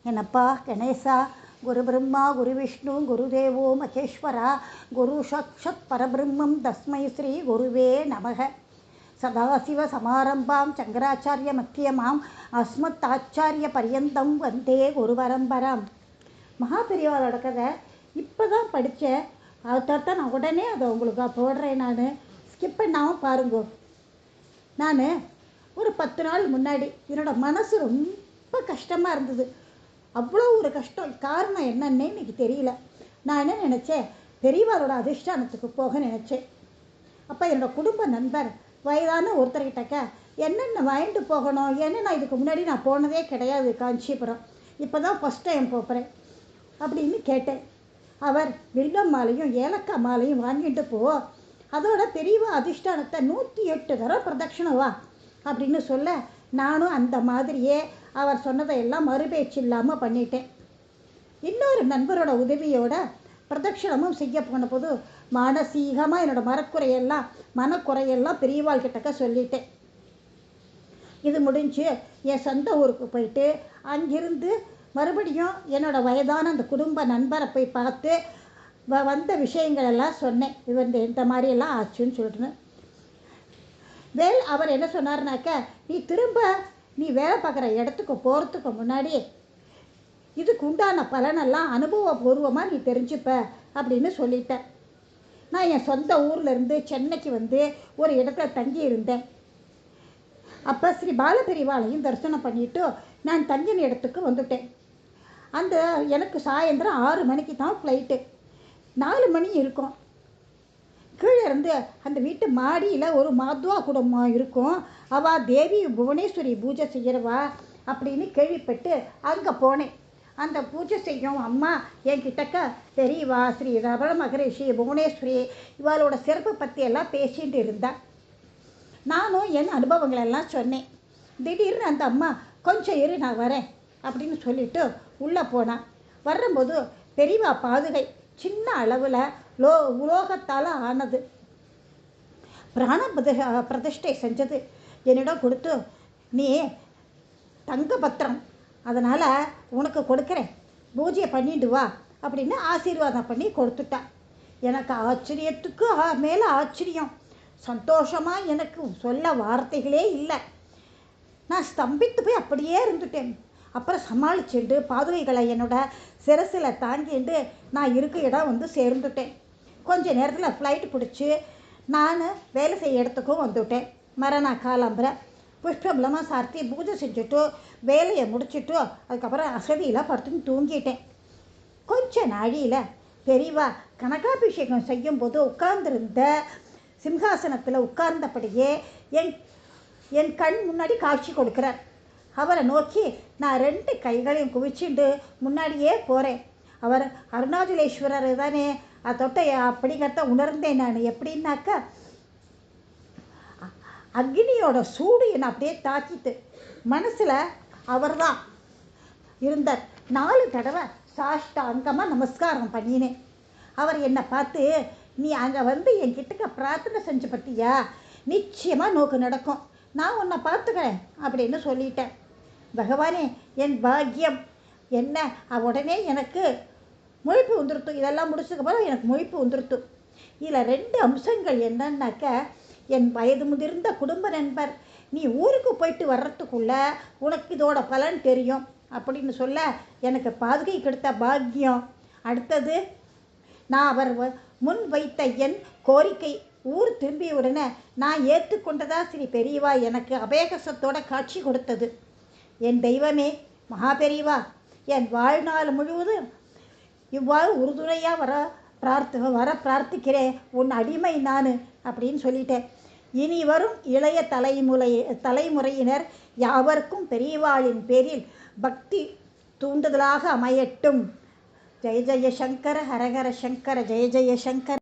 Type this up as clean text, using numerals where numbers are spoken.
என்னப்பா கணேசா, குரு பிரம்மா குரு விஷ்ணு குருதேவோ மகேஸ்வரா, குரு சாட்சாத் பரபிரம்மம் தஸ்மை ஸ்ரீ குருவே நமக. சதாசிவ சமாரம்பாம் சங்கராச்சாரிய மத்தியமாம் அஸ்மத் ஆச்சாரிய பரியந்தம் வந்தே குரு பரம்பராம். மகாபெரிவாளோட கதை இப்போ தான் படித்தேன். அதுதான் நான் உடனே அதை உங்களுக்கு போடுறேன். நான் ஸ்கிப் பண்ணாமல் பாருங்க. நான் ஒரு 10 நாள் முன்னாடி என்னோடய மனசு ரொம்ப கஷ்டமாக இருந்தது. அவ்வளோ ஒரு கஷ்டம். காரணம் என்னன்னே எனக்கு தெரியல. நான் என்ன நினச்சேன், பெரியவாளோட அதிஷ்டானத்துக்கு போக நினச்சேன். அப்போ என்னோடய குடும்ப நண்பர் வயதான ஒருத்தர்கிட்டக்க என்னென்ன வாங்கிட்டு போகணும், ஏன்னா நான் இதுக்கு முன்னாடி நான் போனதே கிடையாது காஞ்சிபுரம், இப்போ தான் ஃபஸ்ட் டைம் போகிறேன் அப்படின்னு கேட்டேன். அவர் வில்வம் மாலையும் ஏலக்காய் மாலையும் வாங்கிட்டு போ, அதோட பெரியவா அதிஷ்டானத்தை 108 தடவை பிரதட்சணம் வா அப்படின்னு சொல்ல, நானும் அந்த மாதிரியே அவர் சொன்னதை எல்லாம் மறுபேச்சு இல்லாமல் பண்ணிட்டேன். இன்னொரு நண்பரோட உதவியோட பிரதட்சணமும் செய்ய போன போது மானசீகமாக என்னோடய மனக்குறையெல்லாம் பெரியவாள் கிட்டக்க சொல்லிட்டேன். இது முடிஞ்சு என் சொந்த ஊருக்கு போயிட்டு அங்கிருந்து மறுபடியும் என்னோட வயதான அந்த குடும்ப நண்பரை போய் பார்த்து வந்த விஷயங்கள் எல்லாம் சொன்னேன். இவர் இந்த மாதிரியெல்லாம் ஆச்சுன்னு சொல்லிட்டுன்னு அவர் என்ன சொன்னார்னாக்க, நீ வேலை பார்க்குற இடத்துக்கு போகிறதுக்கு முன்னாடி இதுக்கு உண்டான பலனெல்லாம் அனுபவபூர்வமாக நீ தெரிஞ்சுப்ப அப்படின்னு சொல்லிட்டேன். நான் என் சொந்த ஊர்லேருந்து சென்னைக்கு வந்து ஒரு இடத்துல தங்கி இருந்தேன். அப்போ ஸ்ரீ பாலபெரிவாளையும் தரிசனம் பண்ணிவிட்டு நான் தங்கின இடத்துக்கு வந்துட்டேன். எனக்கு சாயந்தரம் 6 மணிக்கு தான் ஃப்ளைட்டு. 4 மணி இருக்கும். கீழே இருந்து அந்த வீட்டு மாடியில் ஒரு மாத்வா குடும்பம் இருக்கும். அவள் தேவி புவனேஸ்வரி பூஜை செய்கிறவா அப்படின்னு கேள்விப்பட்டு அங்கே போனேன். அந்த பூஜை செய்யும் அம்மா என்கிட்டக்க பெரியவா ஸ்ரீ ரமண மகரிஷி புவனேஸ்வரி இவளோட சிறப்பு பற்றி எல்லாம் பேசிகிட்டு இருந்தாள். நானும் என் அனுபவங்களெல்லாம் சொன்னேன். திடீர்னு அந்த அம்மா கொஞ்சம் இரு நான் வரேன் அப்படின்னு சொல்லிட்டு உள்ளே போனான். வரும்போது பெரியவா பாதுகை சின்ன அளவில் உலோகத்தால் ஆனது, பிராண பிரதிஷ்டை செஞ்சது என்னிடம் கொடுத்து, நீ தங்க பத்திரம், அதனால் உனக்கு கொடுக்குறேன், பூஜையை பண்ணிட்டு வா அப்படின்னு ஆசீர்வாதம் பண்ணி கொடுத்துட்டான். எனக்கு ஆச்சரியத்துக்கு மேலே ஆச்சரியம், சந்தோஷமாக எனக்கு சொல்ல வார்த்தைகளே இல்லை. நான் ஸ்தம்பித்து போய் அப்படியே இருந்துட்டேன். அப்புறம் சமாளிச்சுட்டு பாதுகைகளை என்னோட சிரசில் தாங்கிட்டு நான் இருக்க இடம் வந்து சேர்ந்துட்டேன். கொஞ்ச நேரத்தில் ஃப்ளைட்டு பிடிச்சி நான் வேலை செய்ய இடத்துக்கும் வந்துவிட்டேன். மறுநாள் காலம்புரை புஷ்பம்லமாக சார்த்தி பூஜை செஞ்சுட்டு வேலையை முடிச்சுட்டு அதுக்கப்புறம் அசதியில் படுத்துன்னு தூங்கிட்டேன். கொஞ்ச நாழியில் பெரியவா கனகாபிஷேகம் செய்யும்போது உட்கார்ந்துருந்த சிம்ஹாசனத்தில் உட்கார்ந்தபடியே என் கண் முன்னாடி காட்சி கொடுக்குறார். அவரை நோக்கி நான் 2 கைகளையும் குவிச்சுட்டு முன்னாடியே போகிறேன். அவர் அருணாச்சலேஸ்வரர் தானே, அதொட்ட அப்படிங்கிறத உணர்ந்தேன். நான் எப்படின்னாக்க, அக்னியோட சூடு என்னை அப்படியே தாக்கிட்டு மனசில் அவர் தான் இருந்தார். 4 தடவை சாஷ்டாங்கமாக நமஸ்காரம் பண்ணினேன். அவர் என்னை பார்த்து, நீ அங்கே வந்து என்கிட்ட பிரார்த்தனை செஞ்சு பற்றியா, நிச்சயமாக நோக்கு நடக்கும், நான் உன்னை பார்த்துக்கிறேன் அப்படின்னு சொல்லிட்டேன். பகவானே என் பாக்கியம் என்ன, உடனே எனக்கு முழிப்பு வந்துருத்து. இதெல்லாம் முடிச்சதுக்கப்புறம் எனக்கு முழிப்பு வந்துருத்து. இதில் 2 அம்சங்கள் என்னன்னாக்க, என் வயது முதிர்ந்த குடும்ப நண்பர் நீ ஊருக்கு போயிட்டு வர்றதுக்குள்ள உனக்கு இதோட பலன் தெரியும் அப்படின்னு சொல்ல எனக்கு பாதுகை கிடைத்த பாக்கியம். அடுத்தது, நான் அவர் முன் வைத்த என் கோரிக்கை ஊர் திரும்பிய உடனே நான் ஏற்றுக்கொண்டதா ஸ்ரீ பெரியவா எனக்கு அபேகசத்தோட காட்சி கொடுத்தது. என் தெய்வமே மகாபெரிவா, என் வாழ்நாள் முழுவதும் இவ்வாறு உறுதுணையாக வர பிரார்த்திக்கிறேன், உன் அடிமை நான் அப்படின்னு சொல்லிட்டேன். இனி வரும் இளைய தலைமுறையினர் யாவருக்கும் பெரியவாளின் பேரில் பக்தி தூண்டுதலாக அமையட்டும். ஜெய ஜெய சங்கர, ஹரஹர சங்கர, ஜெய ஜெய சங்கர.